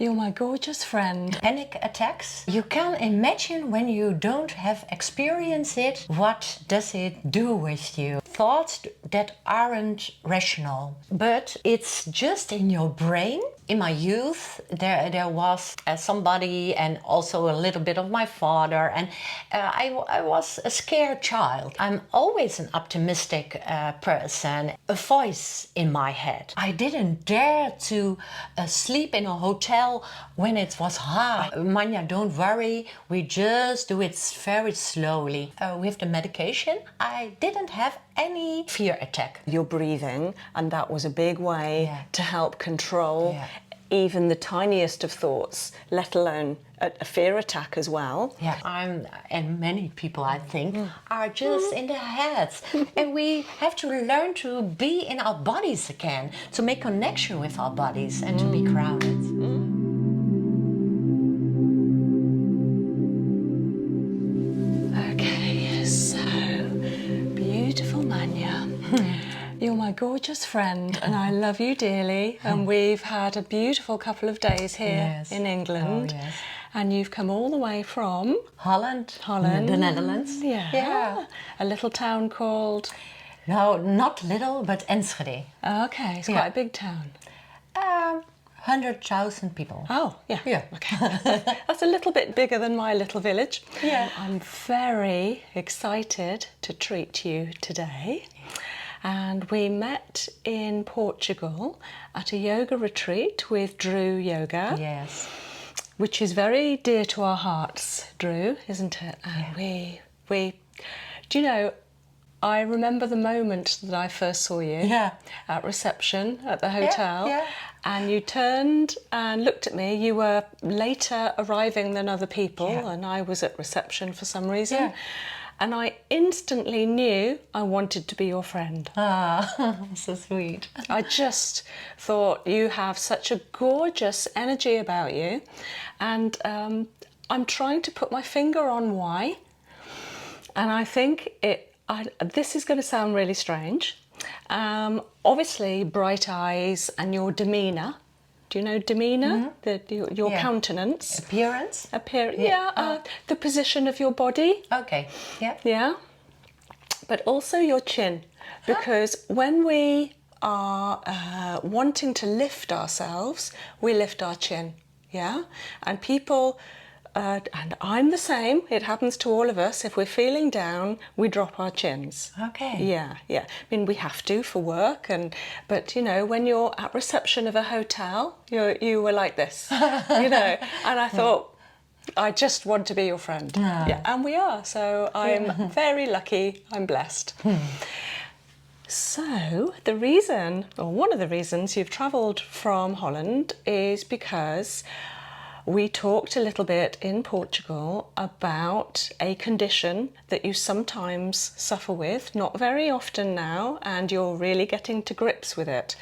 You're my gorgeous friend. Panic attacks. You can imagine when you don't have experienced it, what does it do with you? Thoughts that aren't rational, but it's just in your brain. In my youth, there was somebody, and also a little bit of my father, and I was a scared child. I'm always an optimistic person, a voice in my head. I didn't dare to sleep in a hotel when it was hard. Manja, don't worry, we just do it very slowly. With the medication, I didn't have any fear attack. You're breathing, and that was a big way to help control even the tiniest of thoughts, let alone a fear attack as well. And many people, I think, are just in their heads. And we have to learn to be in our bodies again, to make connection with our bodies and to be grounded. Okay, so beautiful Manja. You're my gorgeous friend and I love you dearly, and we've had a beautiful couple of days here in England. And you've come all the way from Holland, the Netherlands. A little town called... No, not little, but Enschede. Okay, it's quite a big town. 100,000 people. Oh, yeah. Okay. That's a little bit bigger than my little village. I'm very excited to treat you today. And we met in Portugal at a yoga retreat with Drew Yoga. Yes. Which is very dear to our hearts, Drew, isn't it? And we do you know, I remember the moment that I first saw you at reception at the hotel, and you turned and looked at me. You were later arriving than other people, and I was at reception for some reason. And I instantly knew I wanted to be your friend. Ah, so sweet. I just thought you have such a gorgeous energy about you. And I'm trying to put my finger on why. And I think this is going to sound really strange. Obviously, bright eyes and your demeanour. Do you know demeanour? Your countenance. Appearance? The position of your body. Okay, Yeah. But also your chin. Because when we are wanting to lift ourselves, we lift our chin. Yeah? And people... and I'm the same, it happens to all of us. If we're feeling down, we drop our chins. Okay. Yeah. I mean, we have to for work, but you know, when you're at reception of a hotel, you were like this, you know. And I thought, I just want to be your friend. Yeah, and we are. So I'm very lucky. I'm blessed. So the reason, or one of the reasons you've travelled from Holland is because we talked a little bit in Portugal about a condition that you sometimes suffer with, not very often now, and you're really getting to grips with it.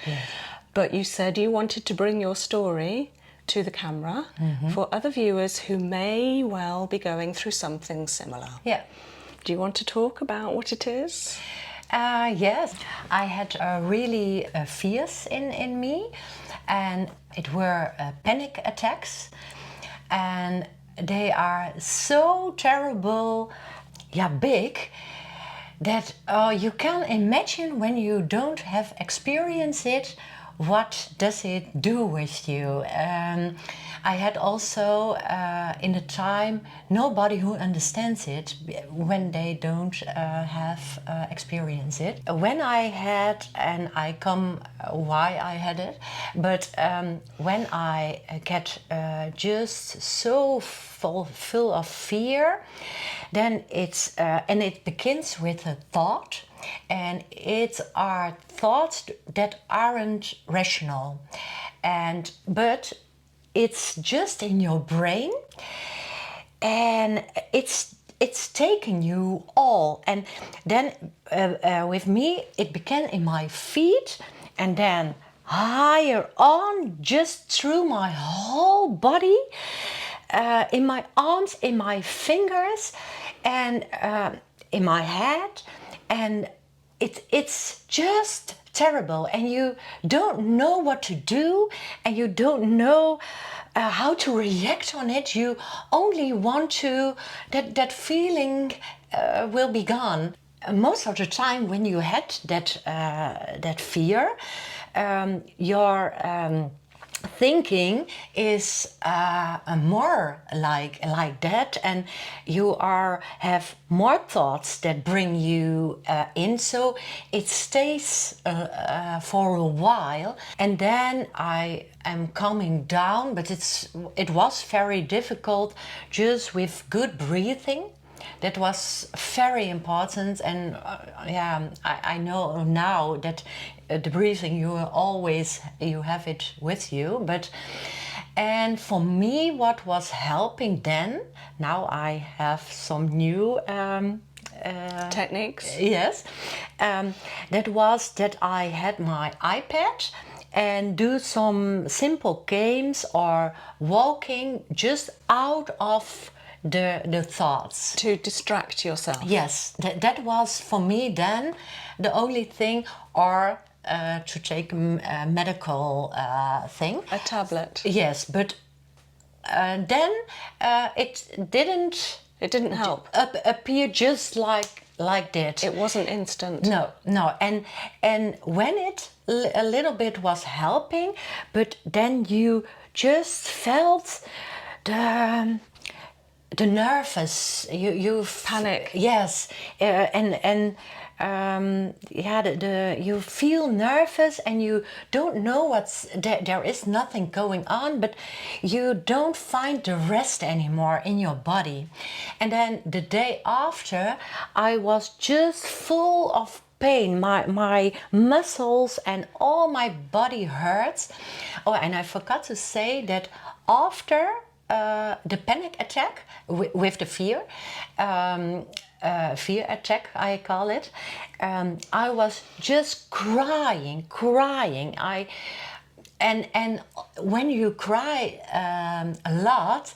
But you said you wanted to bring your story to the camera for other viewers who may well be going through something similar. Do you want to talk about what it is? Yes, I had really fears in me, and it were panic attacks, and they are so terrible, big, that you can imagine when you don't have experienced it, what does it do with you? I had also in the time nobody who understands it when they don't have experienced it. When I had, and I come why I had it, but when I get just so full of fear, then it's and it begins with a thought. And it's our thoughts that aren't rational, but it's just in your brain, and it's taken you all. And then with me, it began in my feet, and then higher on, just through my whole body, in my arms, in my fingers, and in my head. And it's just terrible, and you don't know what to do, and you don't know how to react on it. You only want to that feeling will be gone. Most of the time, when you had that fear, your thinking is more like that, and you have more thoughts that bring you in, so it stays for a while, and then I am calming down. But it was very difficult just with good breathing. That was very important, and I know now that the breathing you have it with you. And for me, what was helping then, now I have some new techniques. Yes, that was that I had my iPad and do some simple games or walking just out of the thoughts. To distract yourself. Yes, that was for me then the only thing, or to take a medical thing. A tablet. Yes, but then it didn't. It didn't help. Appear just like that. It wasn't instant. No, and when it a little bit was helping, but then you just felt the nervous, you panic. Yes, you feel nervous, and you don't know what's there. There is nothing going on, but you don't find the rest anymore in your body. And then the day after, I was just full of pain. My muscles and all my body hurts. Oh, and I forgot to say that after the panic attack with the fear attack, I call it, I was just crying. And when you cry a lot,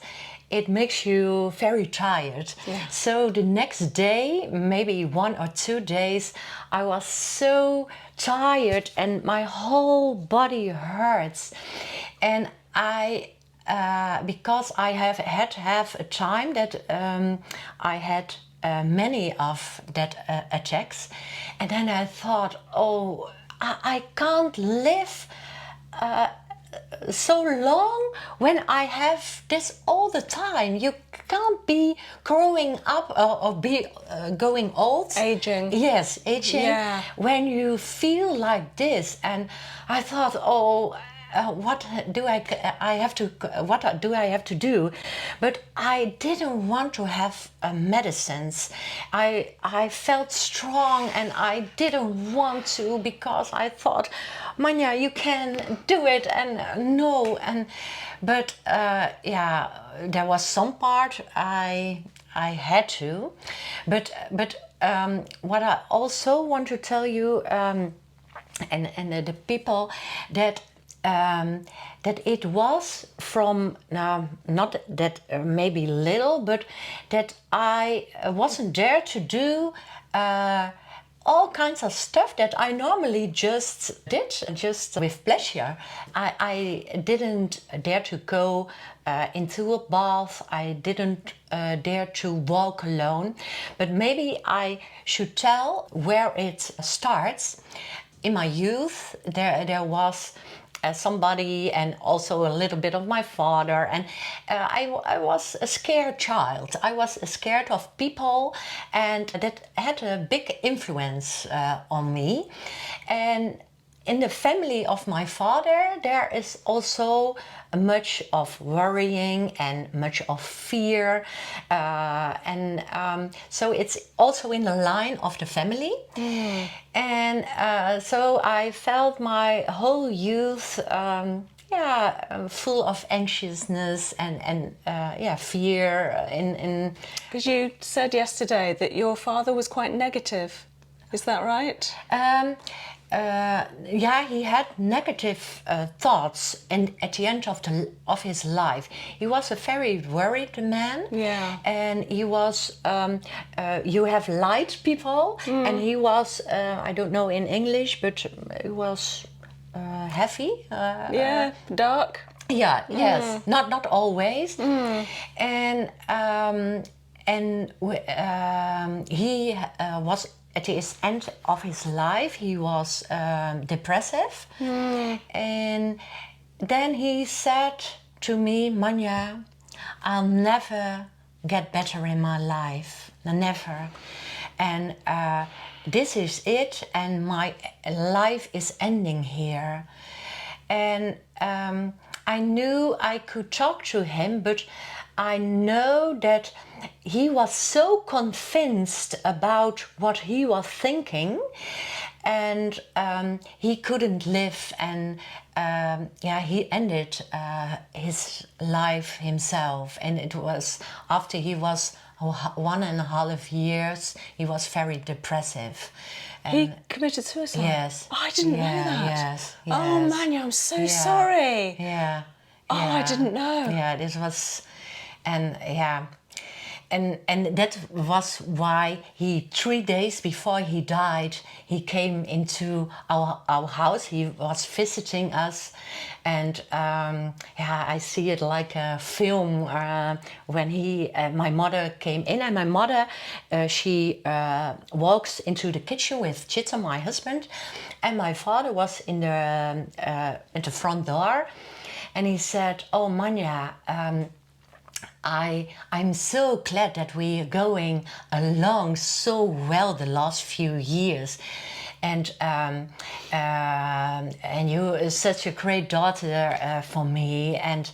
it makes you very tired. Yeah. So the next day, maybe 1 or 2 days, I was so tired and my whole body hurts. And because I had to have a time that I had many of that attacks, and then I thought, oh, I can't live so long when I have this all the time. You can't be growing up or be going old. Aging. Yes, aging. Yeah. When you feel like this, and I thought, oh. What do I have to do? But I didn't want to have medicines. I felt strong, and I didn't want to, because I thought, Manja, you can do it, and no, but there was some part I had to, but what I also want to tell you, and the people that it was from, now, not that maybe little, but that I wasn't there to do all kinds of stuff that I normally just did, just with pleasure. I didn't dare to go into a bath. I didn't dare to walk alone. But maybe I should tell where it starts. In my youth, there was somebody, and also a little bit of my father, and I was a scared child. I was scared of people, and that had a big influence on me. And in the family of my father, there is also much of worrying and much of fear, so it's also in the line of the family. And so I felt my whole youth full of anxiousness and fear. Because you said yesterday that your father was quite negative. Is that right? He had negative thoughts, and at the end of his life, he was a very worried man. Yeah. And he was, you have light people, and he was, I don't know in English, but he was heavy. Dark. Yeah, yes, not always, and he was at the end of his life. He was depressive, and then he said to me, Manja, I'll never get better in my life, never, and this is it, and my life is ending here, and I knew I could talk to him, but I know that he was so convinced about what he was thinking, and he couldn't live, and he ended his life himself. And it was after he was 1.5 years, he was very depressive. He committed suicide? Yes. Oh, I didn't know that. Yes. Oh, Manja, I'm so sorry. Yeah. Oh, I didn't know. Yeah, this was, and yeah. And that was why he, 3 days before he died, he came into our house. He was visiting us, and I see it like a film when my mother came in, and my mother she walks into the kitchen with Chita, my husband, and my father was in the at the front door, and he said, "Oh, Manja, I'm so glad that we are going along so well the last few years, and you are such a great daughter for me, and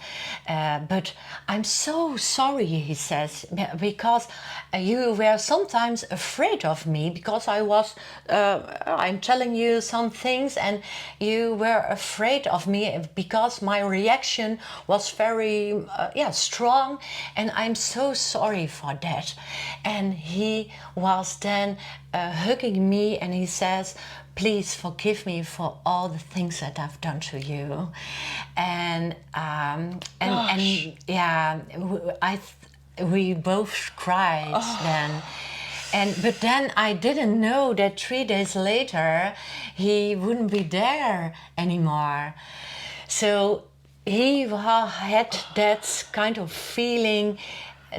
but I'm so sorry," he says, "because you were sometimes afraid of me, because I was I'm telling you some things, and you were afraid of me because my reaction was very strong, and I'm so sorry for that." And he was then hugging me, and he says, "Please forgive me for all the things that I've done to you." And we both cried then. But then I didn't know that 3 days later he wouldn't be there anymore. So he had that kind of feeling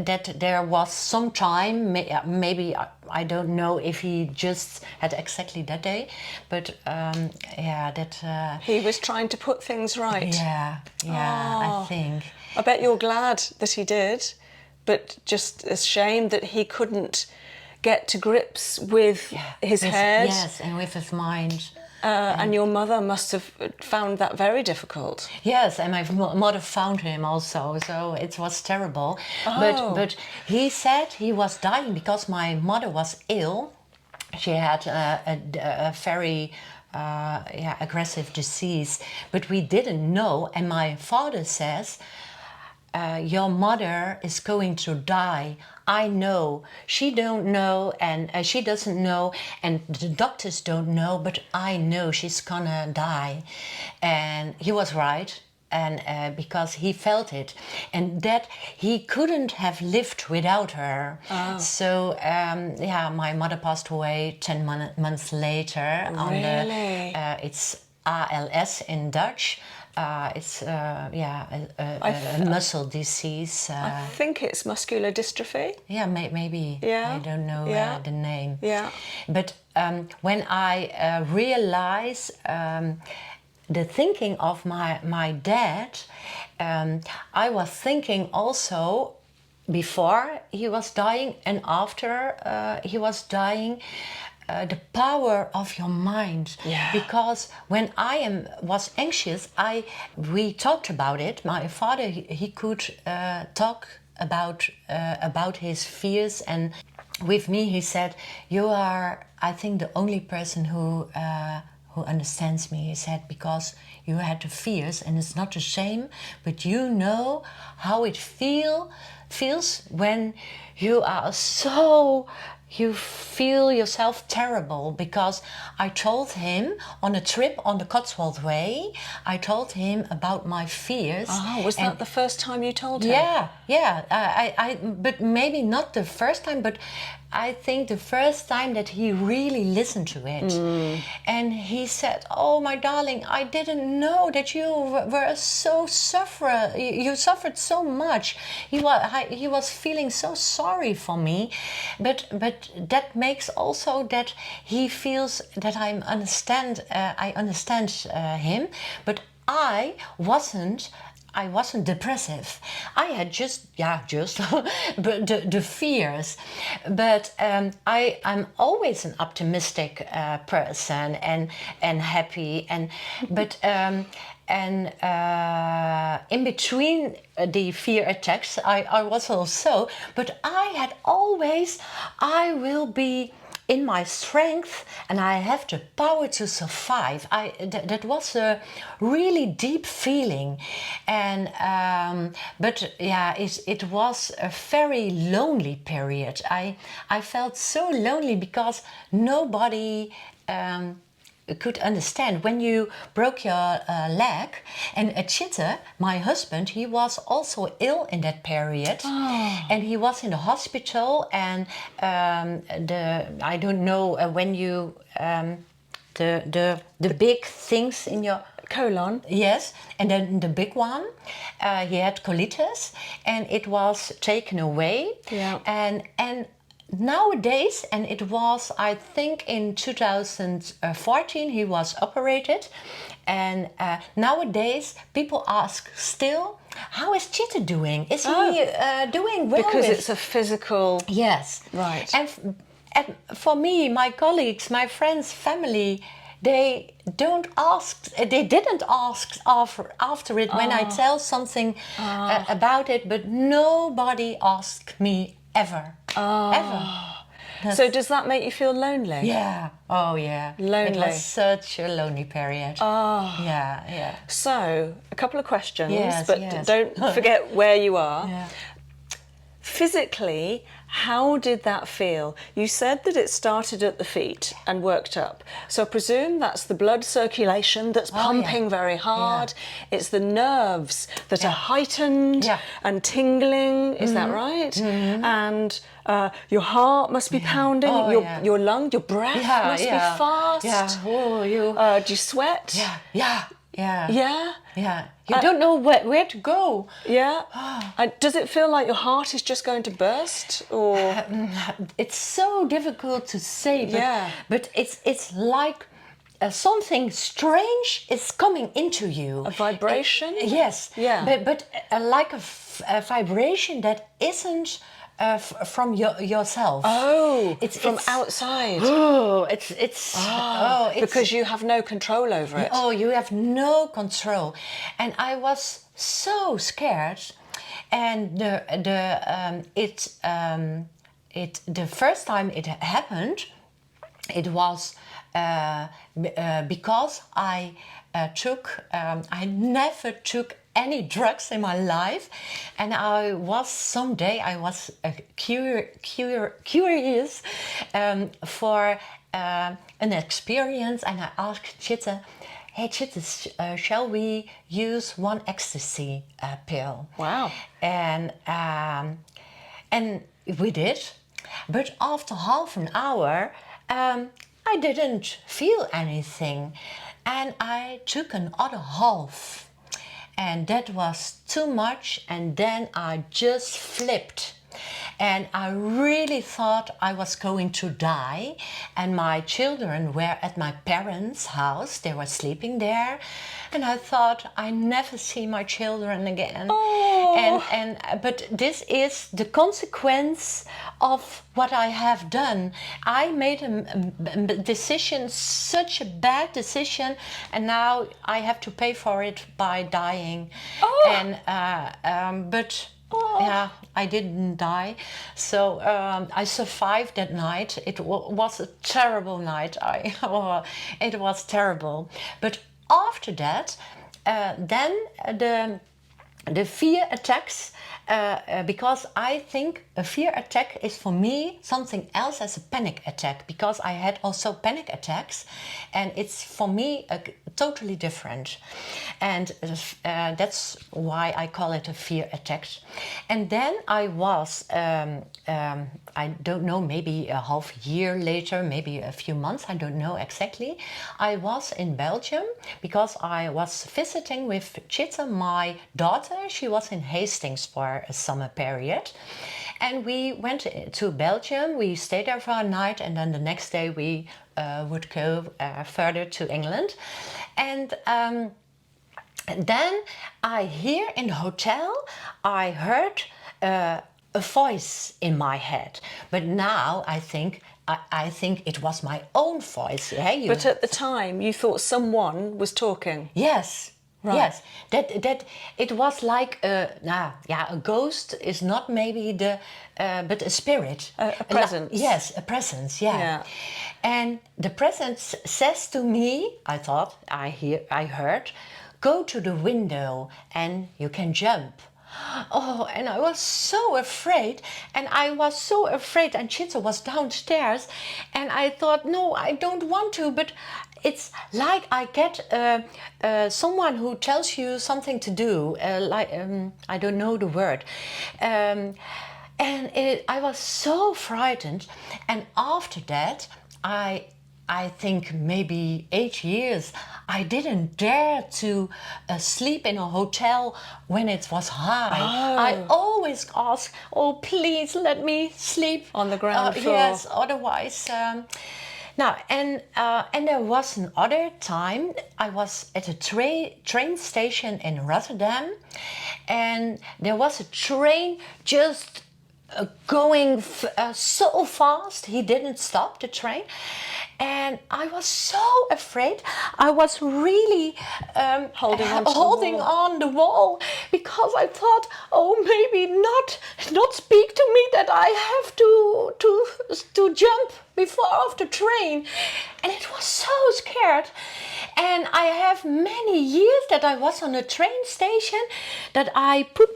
that there was some time, maybe I don't know if he just had exactly that day, but he was trying to put things right. I think. I bet you're glad that he did, but just a shame that he couldn't get to grips with his head. Yes, and with his mind. And your mother must have found that very difficult. Yes, and my mother found him also, so it was terrible. But he said he was dying because my mother was ill. She had a very aggressive disease, but we didn't know. And my father says, "Your mother is going to die. I know. She don't know, and she doesn't know, and the doctors don't know, but I know she's gonna die." And he was right, and because he felt it, and that he couldn't have lived without her. So my mother passed away 10 months later. Really? On the it's ALS in Dutch. It's a muscle disease. I think it's muscular dystrophy. Yeah, maybe. Yeah. I don't know the name. Yeah. But when I realized the thinking of my dad, I was thinking also before he was dying and after he was dying, the power of your mind. Yeah. Because when I was anxious, we talked about it. My father, he could talk about his fears, and with me he said, "You are, I think, the only person who understands me," he said, "because you had the fears, and it's not a shame, but you know how it feels when you are you feel yourself terrible." Because I told him on a trip on the Cotswolds way, I told him about my fears. Oh, was that the first time you told him? Yeah. I but maybe not the first time, but I think the first time that he really listened to it. And he said, "Oh, my darling, I didn't know that you were so suffer. You suffered so much." He was feeling so sorry for me, but that makes also that he feels that I understand him, but I wasn't depressive. I had just but the fears. But I'm always an optimistic person and happy in between the fear attacks, I was also. But I had always, I will be in my strength and I have the power to survive. That was a really deep feeling, and but yeah, it was a very lonely period. I felt so lonely because nobody could understand. When you broke your leg, and Chitte, my husband, he was also ill in that period, and he was in the hospital, and I don't know when you the big things in your colon. Yes, and then the big one, he had colitis, and it was taken away. Yeah. And nowadays, and it was, I think, in 2014 he was operated, and nowadays people ask still, how is Chitte doing? Is he doing well? Because it's a physical... Yes. Right. And for me, my colleagues, my friends, family, they didn't ask after it when I tell something about it, but nobody asked me ever. So does that make you feel lonely? Yeah. Oh, yeah. Lonely. It was such a lonely period. Yeah. So, a couple of questions, Yes, but yes. don't forget where you are. Yeah. Physically, how did that feel? You said that it started at the feet and worked up. So I presume that's the blood circulation that's pumping very hard. Yeah. It's the nerves that are heightened and tingling. Is that right? Mm-hmm. And your heart must be pounding. Your lung, your breath must be fast. Yeah. Oh, do you sweat? Yeah. You don't know where to go. Yeah. Does it feel like your heart is just going to burst, or? It's so difficult to say. But it's like something strange is coming into you. A vibration. Yes. Yeah. But like a vibration that isn't. From yourself. It's from outside. It's because you have no control over it. Oh, you have no control, and I was so scared. And the first time it happened, it was because I never took any drugs in my life, and I was curious for an experience, and I asked Chitte, "Hey Chitte, shall we use one ecstasy pill?" Wow. And we did, but after half an hour I didn't feel anything, and I took another half. And that was too much, and then I just flipped. And I really thought I was going to die. And my children were at my parents' house. They were sleeping there. And I thought, I never see my children again. Oh. But this is the consequence of what I have done. I made a decision, such a bad decision, and now I have to pay for it by dying. Yeah, I didn't die. So I survived that night. It was a terrible night. It was terrible. But after that, then the fear attacks because I think a fear attack is for me something else as a panic attack, because I had also panic attacks, and it's for me totally different, and that's why I call it a fear attack. And then I was, I don't know, maybe a half year later, maybe a few months, I don't know exactly, I was in Belgium because I was visiting with Chitsa, my daughter. She was in Hastings for a summer period, and we went to Belgium. We stayed there for a night, and then the next day we would go further to England. And then I hear in the hotel, I heard a voice in my head, but now I think it was my own voice. Yeah, But at the time, you thought someone was talking. Yes. Right. Yes, that it was like a ghost is not maybe but a spirit, A presence. Yes, a presence. Yeah. And the presence says to me, I heard, go to the window and you can jump. Oh, and I was so afraid, and Chitsa was downstairs, and I thought, no, I don't want to, but it's like I get someone who tells you something to do, I don't know the word, and I was so frightened, and after that, I think maybe 8 years, I didn't dare to sleep in a hotel when it was high. Oh. I always ask, oh, please let me sleep On the ground floor. Yes, otherwise. Now, and there was another time I was at a train station in Rotterdam, and there was a train just going so fast. He didn't stop the train, and I was so afraid. I was really holding on the wall, because I thought, oh, maybe not speak to me, that I have to jump before of the train, and it was so scared. And I have many years that I was on a train station, that I put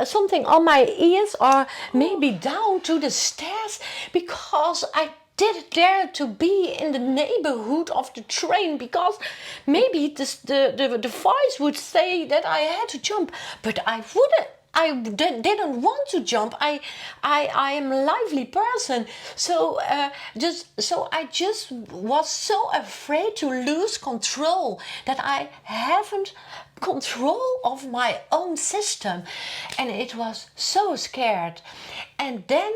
something on my ears, or maybe down to the stairs, because I didn't dare to be in the neighborhood of the train, because maybe the voice would say that I had to jump, but I wouldn't. I didn't want to jump. I am a lively person, so I just was so afraid to lose control, that I haven't control of my own system, and it was so scared. And then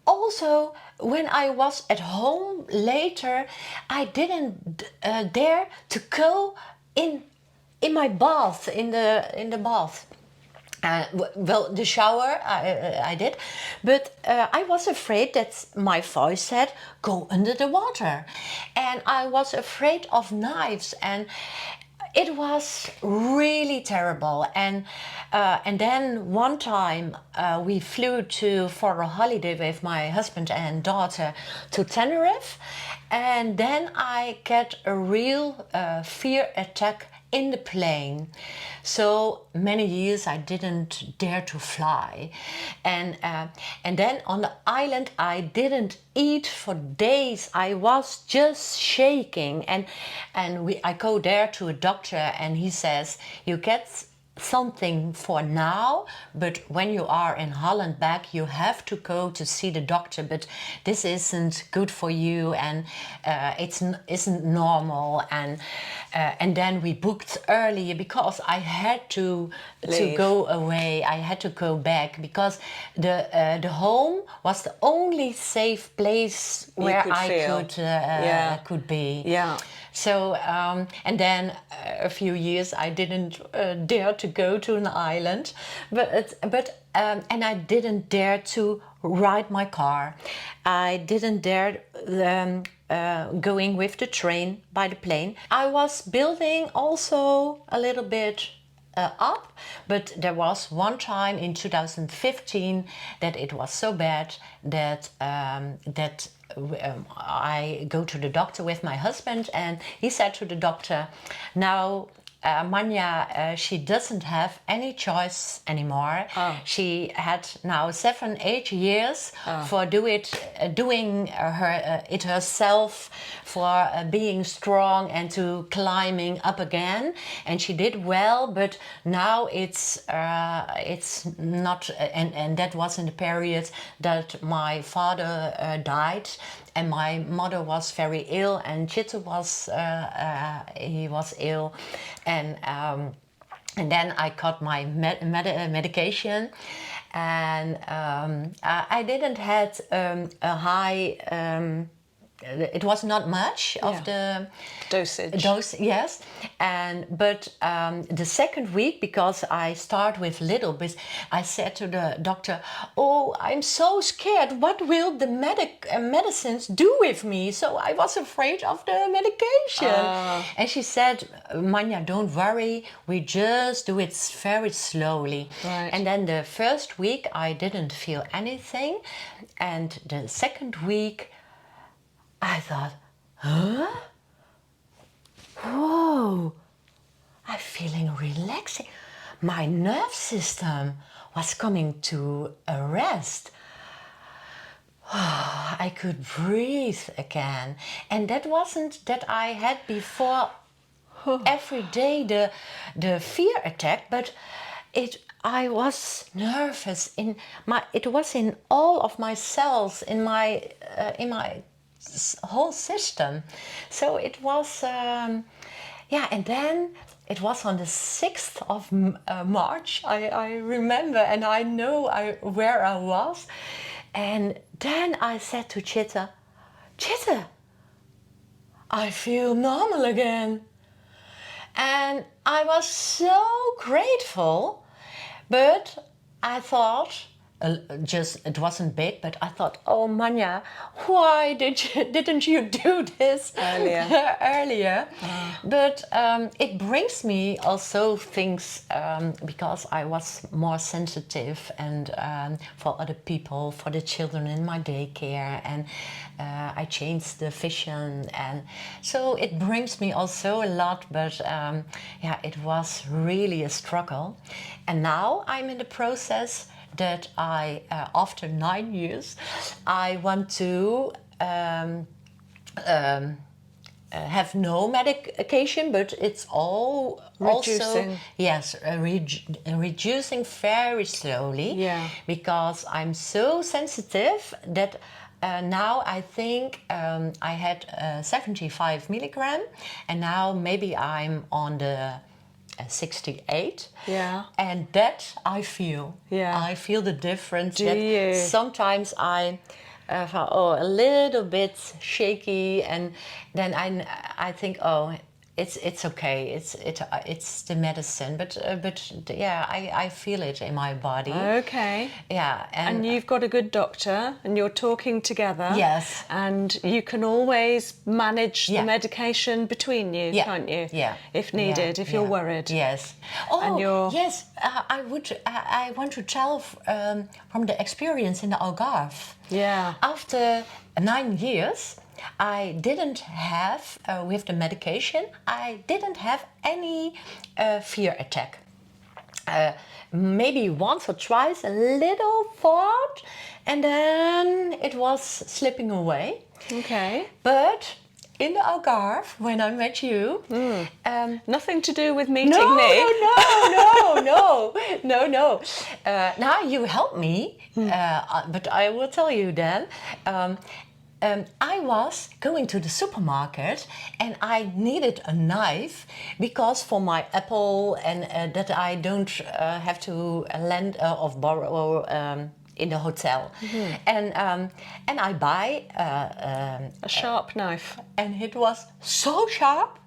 also, when I was at home later, I didn't dare to go in my bath, in the bath. Well, the shower I did, but I was afraid that my voice said, go under the water. And I was afraid of knives, and it was really terrible. And then one time we flew for a holiday with my husband and daughter to Tenerife, and then I get a real fear attack in the plane. So many years I didn't dare to fly, and then on the island I didn't eat for days. I was just shaking, and I go there to a doctor, and he says, you get something for now, but when you are in Holland back, you have to go to see the doctor, but this isn't good for you, and isn't normal. And then we booked earlier, because I had to go away. I had to go back, because the home was the only safe place where I could be. Yeah. So, and then a few years I didn't dare to go to an island, and I didn't dare to ride my car. I didn't dare going with the train, by the plane. I was building also a little bit up, but there was one time in 2015 that it was so bad that I go to the doctor with my husband, and he said to the doctor, now Manya, she doesn't have any choice anymore. She had now 7-8 years for doing it herself, for being strong and to climbing up again, and she did well. But now it's not, and that was in the period that my father died, and my mother was very ill, and Chitte was he was ill, and then I got my medication, and I didn't had a high. It was not much of the dose, yes, but the second week, because I start with little bit, I said to the doctor, "Oh, I'm so scared. What will the medicines do with me?" So I was afraid of the medication, and she said, "Manya, don't worry. We just do it very slowly." Right. And then the first week I didn't feel anything, and the second week I thought, huh? Whoa, I'm feeling relaxing. My nerve system was coming to a rest. I could breathe again. And that wasn't that I had before every day the fear attack, but I was nervous it was in all of my cells, in my whole system. So it was and then it was on the 6th of March, I remember, and I know where I was, and then I said to Chitte, I feel normal again. And I was so grateful, but I thought, it wasn't big, but I thought, oh Manya, why didn't you do this earlier? But it brings me also things, because I was more sensitive, and for other people, for the children in my daycare, and I changed the vision, and so it brings me also a lot. But it was really a struggle, and now I'm in the process that I, after 9 years, I want to have no medication, but it's all reducing. Also, yes, reducing very slowly. Yeah. Because I'm so sensitive that now I think I had 75 milligram, and now maybe I'm on the 68. Yeah. And that I feel. Yeah. I feel the difference. Do you? Sometimes I a little bit shaky, and then I think, oh, it's okay. It's the medicine, but I feel it in my body. Okay. Yeah, and you've got a good doctor, and you're talking together. Yes. And you can always manage the medication between you, can't you? Yeah. If needed, if you're worried. Yes. Oh, and yes. I want to tell from the experience in the Algarve. Yeah. After 9 years, I didn't have, with the medication, I didn't have any fear attack. Maybe once or twice, a little thought, and then it was slipping away. Okay. But in the Algarve, when I met you, nothing to do with meeting no, me. No. Now you help me, but I will tell you then. I was going to the supermarket, and I needed a knife because for my apple, and that I don't have to lend or borrow in the hotel. And I buy A sharp knife. and it was so sharp.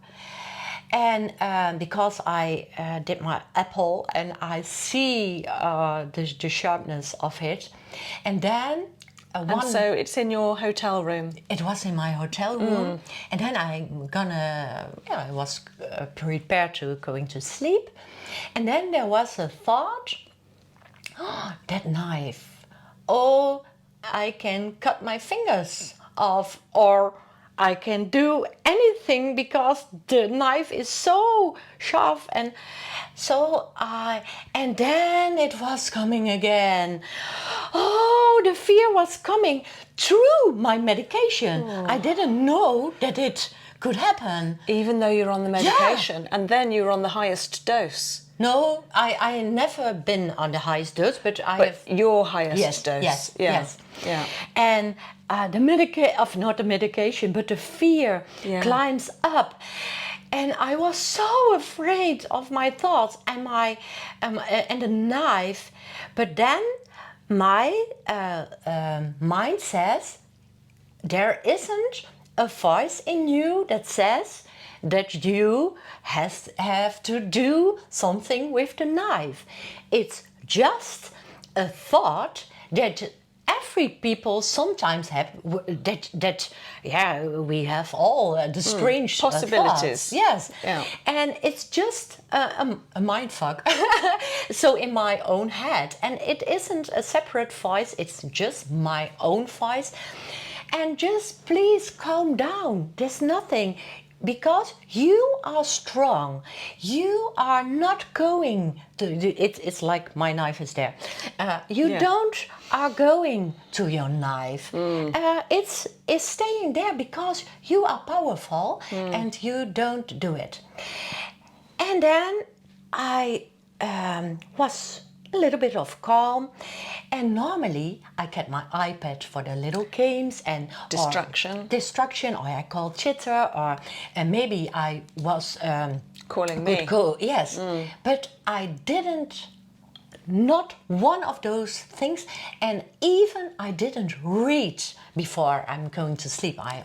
And because I did my apple, and I see the sharpness of it, and then. And so it's in your hotel room. It was in my hotel room, and then I was prepared to going to sleep, and then there was a thought, oh, that knife, oh, I can cut my fingers off, or I can do anything because the knife is so sharp. And and then it was coming again. Oh, the fear was coming through my medication. I didn't know that it could happen. Even though you're on the medication, and then you're on the highest dose. No, I never been on the highest dose, but have your highest dose. Yes. Yeah. And not the medication, but the fear climbs up. And I was so afraid of my thoughts and and the knife. But then my mind says, there isn't a voice in you that says that you have to do something with the knife. It's just a thought that every people sometimes have, we have all the strange possibilities. Thoughts. Yes. Yeah. And it's just a mind fuck. So in my own head. And it isn't a separate voice, it's just my own voice. And just please calm down. There's nothing. Because you are strong. You are not going to... It's like my knife is there. You don't are going to your knife. It's staying there because you are powerful and you don't do it. And then I was a little bit of calm, and normally I get my iPad for the little games and distraction, or I call chitter, and maybe I was calling me. Yes, but I didn't. Not one of those things, and even I didn't read before I'm going to sleep. I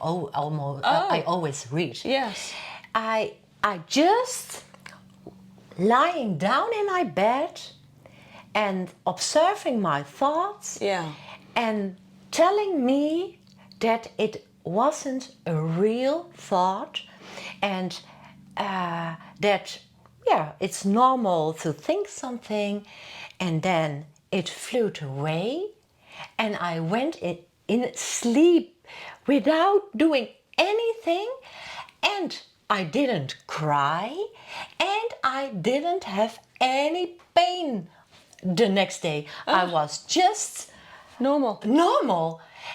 always read. Yes, I just lying down in my bed and observing my thoughts, and telling me that it wasn't a real thought, and that it's normal to think something, and then it flew away, and I went in sleep without doing anything, and I didn't cry, and I didn't have any pain. The next day, I was just normal.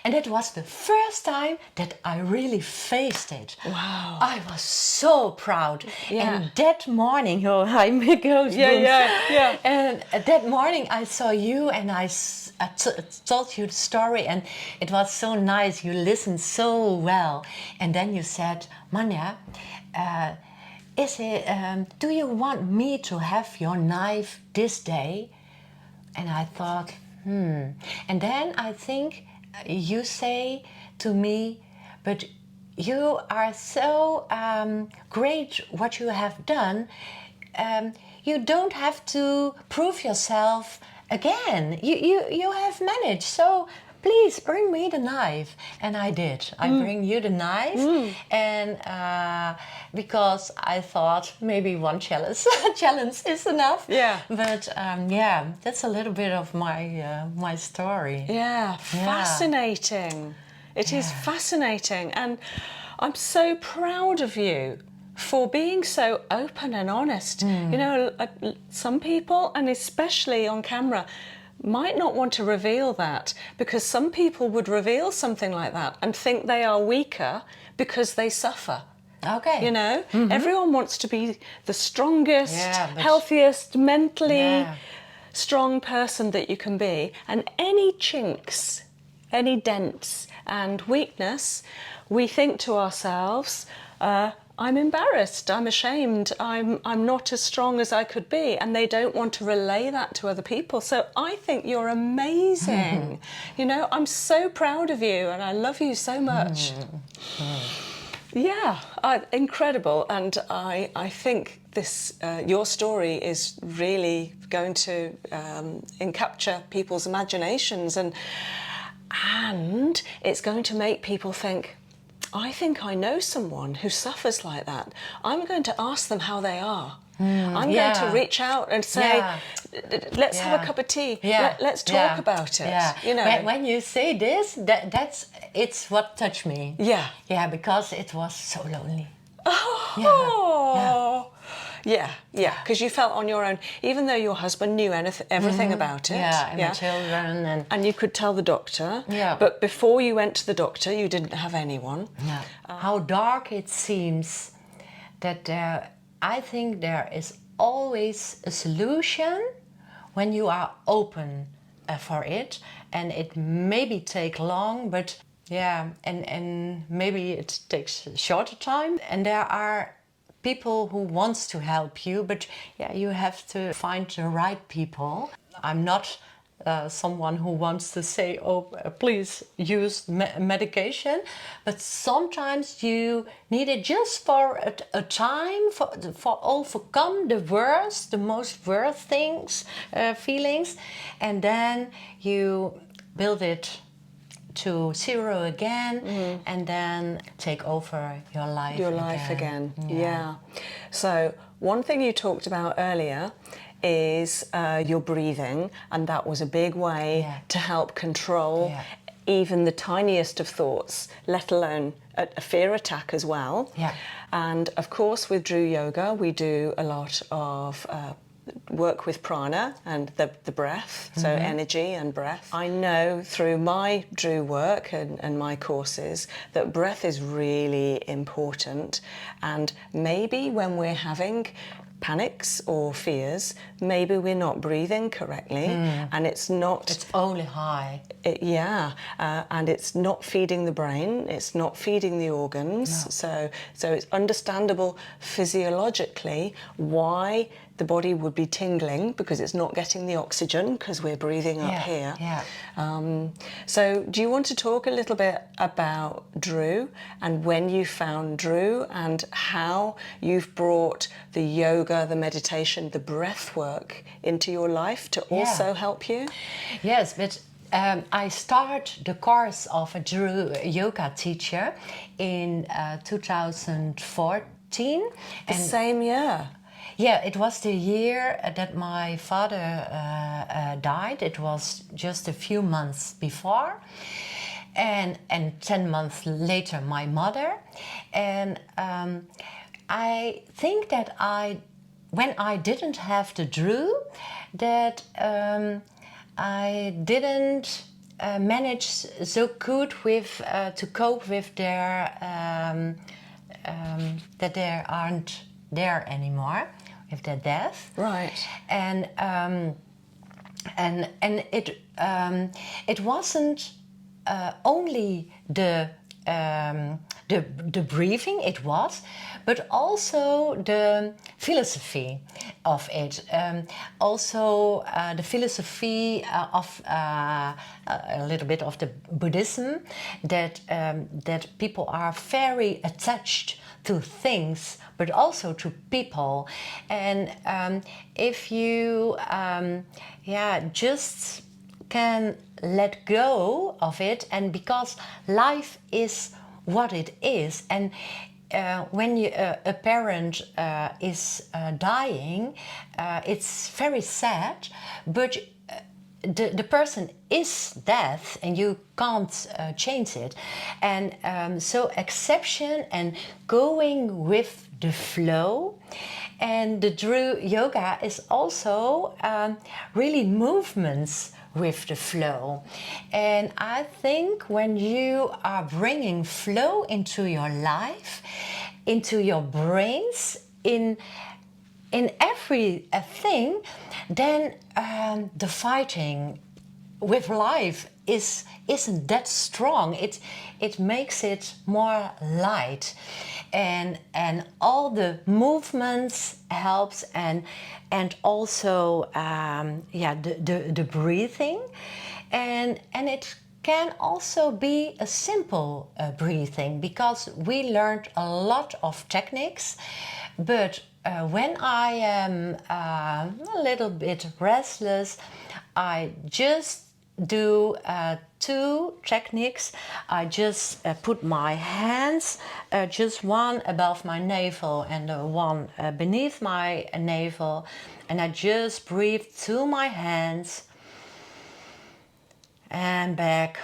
And it was the first time that I really faced it. Wow. I was so proud. And that morning, I make goosebumps. Yeah. And that morning I saw you and I told you the story, and it was so nice. You listened so well. And then you said, Manja, do you want me to have your knife this day? And I thought, And then I think you say to me, but you are so great what you have done. You don't have to prove yourself again. You have managed. So please bring me the knife. And I did. I bring you the knife. And because I thought maybe one challenge is enough. Yeah. But that's a little bit of my story. Yeah, fascinating. It is fascinating. And I'm so proud of you for being so open and honest. You know, some people, and especially on camera, might not want to reveal that, because some people would reveal something like that and think they are weaker because they suffer. Okay. You know, everyone wants to be the strongest, healthiest, mentally strong person that you can be. And any chinks, any dents and weakness, we think to ourselves, I'm embarrassed, I'm ashamed, I'm not as strong as I could be, and they don't want to relay that to other people. So I think you're amazing. You know, I'm so proud of you and I love you so much. Yeah, incredible. And I think this your story is really going to capture people's imaginations, and it's going to make people think, I think I know someone who suffers like that. I'm going to ask them how they are. I'm going to reach out and say, let's have a Yeah. cup of tea. Yeah. Let's talk Yeah. about it. Yeah. You know. When you say this, it's what touched me. Yeah. Yeah, because it was so lonely. Oh. Yeah. Because you felt on your own, even though your husband knew everything about it. Yeah, and my children and you could tell the doctor. Yeah. But before you went to the doctor, you didn't have anyone. Yeah. How dark it seems that I think there is always a solution when you are open for it, and it maybe take long, but yeah, and maybe it takes a shorter time, and there are people who wants to help you, but yeah, you have to find the right people. I'm not someone who wants to say, oh, please use medication, but sometimes you need it just for a time for overcome the most worst things, feelings, and then you build it to zero again, and then take over your life again. Yeah. So one thing you talked about earlier is your breathing, and that was a big way to help control even the tiniest of thoughts, let alone a fear attack as well. Yeah. And of course with Drew Yoga we do a lot of work with prana and the breath, so energy and breath. I know through my Drew work and my courses that breath is really important, and maybe when we're having panics or fears, maybe we're not breathing correctly, and it's only high. And it's not feeding the brain, it's not feeding the organs. So it's understandable physiologically why the body would be tingling, because it's not getting the oxygen because we're breathing up here. So do you want to talk a little bit about Drew and when you found Drew and how you've brought the yoga, the meditation, the breath work into your life to also help you? Yes, but I started the course of a Drew yoga teacher in 2014. The same year? Yeah, it was the year that my father died. It was just a few months before. And 10 months later, my mother. And I think that when I didn't have the Drew, that I didn't manage so good with to cope with their that they aren't there anymore, with their death. Right. And it wasn't only the breathing, it was, but also the philosophy of it. Also the philosophy of a little bit of the Buddhism, that people are very attached to things, but also to people. And if you just can let go of it, and because life is what it is, and when a parent is dying, it's very sad, but the person is death and you can't change it. And so acceptation and going with the flow. And the Drew yoga is also really movements with the flow. And I think when you are bringing flow into your life, into your brains, in everything, then the fighting with life isn't that strong. It makes it more light, and all the movements helps, and also the breathing, and it can also be a simple breathing, because we learned a lot of techniques, but when I am a little bit restless, I just do two techniques. I just put my hands, just one above my navel and one beneath my navel, and I just breathe through my hands and back.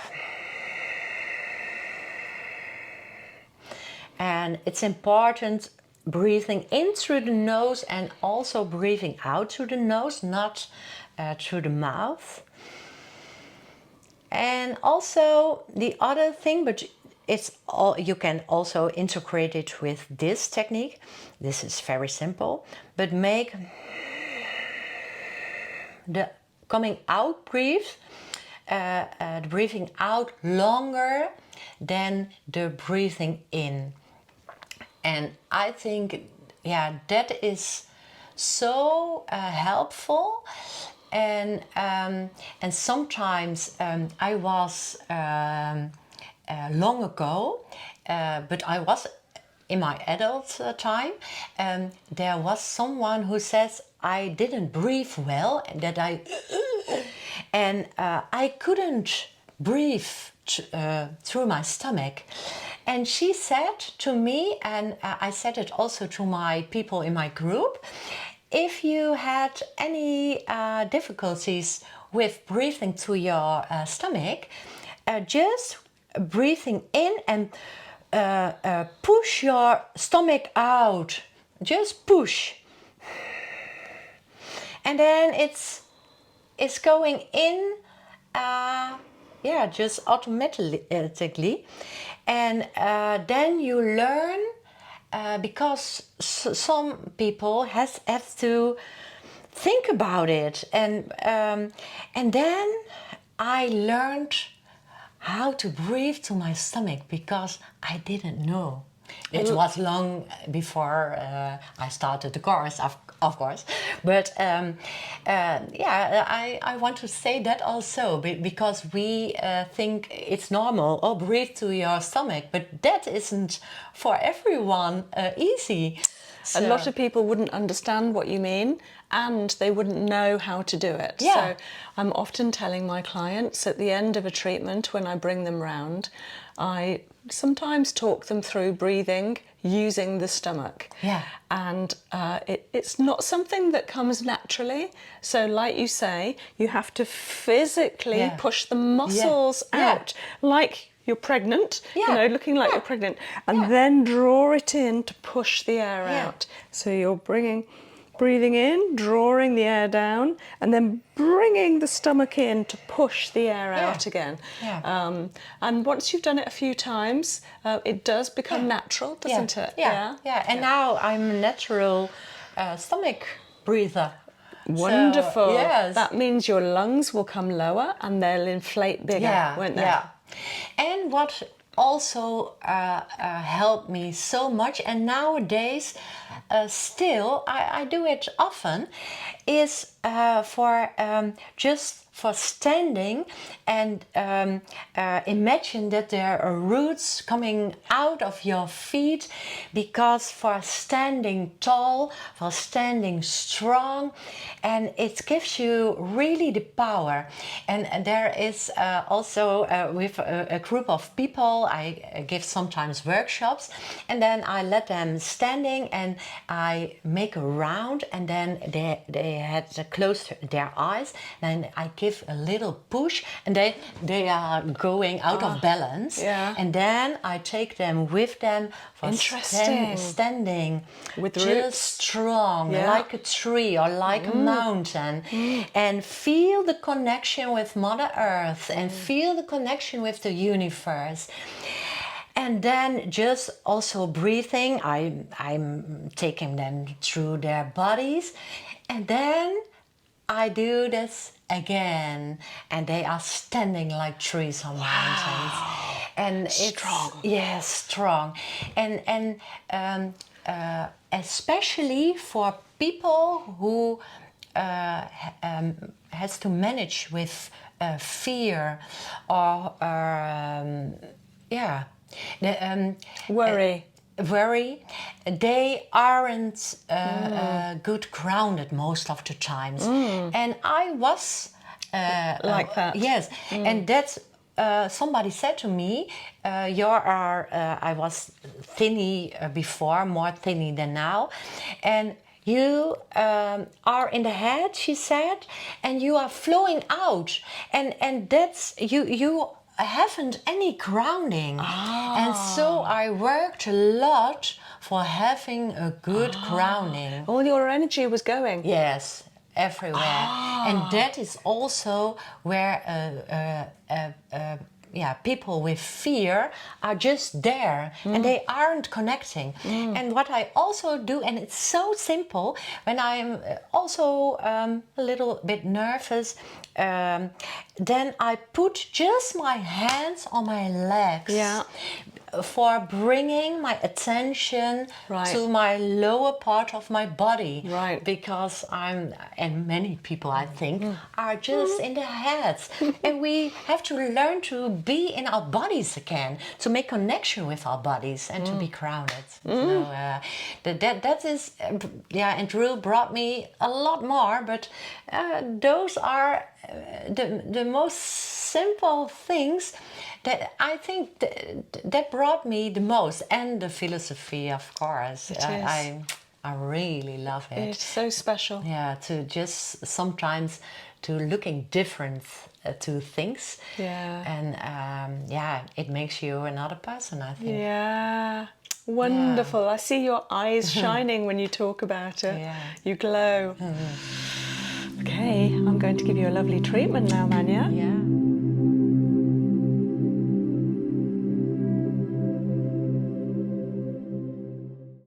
And it's important breathing in through the nose and also breathing out through the nose, not through the mouth. And also the other thing, but it's all, you can also integrate it with this technique. This is very simple, but make the coming out breath, the breathing out longer than the breathing in. And I think, yeah, that is so helpful. And sometimes I was long ago, but I was in my adult time. There was someone who says I didn't breathe well, and that I couldn't breathe through my stomach. And she said to me, and I said it also to my people in my group, if you had any difficulties with breathing through your stomach, just breathing in and push your stomach out. Just push. And then it's going in, just automatically. And then you learn, because some people have to think about it, and then I learned how to breathe to my stomach because I didn't know. It was long before I started the course, of course. But I want to say that also, because we think it's normal, oh, breathe to your stomach, but that isn't for everyone easy. A lot of people wouldn't understand what you mean, and they wouldn't know how to do it. Yeah. So I'm often telling my clients at the end of a treatment, when I bring them round, I sometimes talk them through breathing using the stomach. Yeah. And it's not something that comes naturally. So like you say, you have to physically push the muscles out, like you're pregnant, looking like you're pregnant, and then draw it in to push the air out. So you're breathing in, drawing the air down, and then bringing the stomach in to push the air out again. Yeah. And once you've done it a few times, it does become natural, doesn't it? Yeah. And now I'm a natural stomach breather. Wonderful. So, yes. That means your lungs will come lower and they'll inflate bigger, won't they? Yeah. And what also helped me so much, and nowadays still I do it often, is for standing and imagine that there are roots coming out of your feet, because for standing tall, for standing strong, and it gives you really the power. And there is also with a group of people, I give sometimes workshops, and then I let them standing and I make a round, and then they had to close their eyes, and I give a little push, and they are going out of balance, and then I take them with them for standing with just roots, strong, like a tree or like a mountain, and feel the connection with Mother Earth, and feel the connection with the universe. And then just also breathing, I'm taking them through their bodies, and then I do this again, and they are standing like trees on mountains. And strong. It's strong. And especially for people who has to manage with fear or worry, they aren't good grounded most of the times. And I was like that. Yes, and that's somebody said to me, I was thinny before, more thinny than now, and you are in the head, she said, and you are flowing out, and that's you haven't any grounding. And so I worked a lot for having a good grounding. All your energy was going. Yes, everywhere. And that is also where people with fear are just there and they aren't connecting. And what I also do, and it's so simple, when I'm also a little bit nervous, then I put just my hands on my legs. Yeah. For bringing my attention to my lower part of my body. Right. Because and many people I think, are just in their heads. And we have to learn to be in our bodies again, to make connection with our bodies and to be grounded. So that is, and Drew brought me a lot more, but those are the most simple things that I think that brought me the most, and the philosophy, of course. I really love it. It's so special. Yeah, to just sometimes to looking different to things. Yeah. And it makes you another person, I think. Yeah. Wonderful. Yeah. I see your eyes shining when you talk about it. Yeah. You glow. Okay, I'm going to give you a lovely treatment now, Manya. Yeah.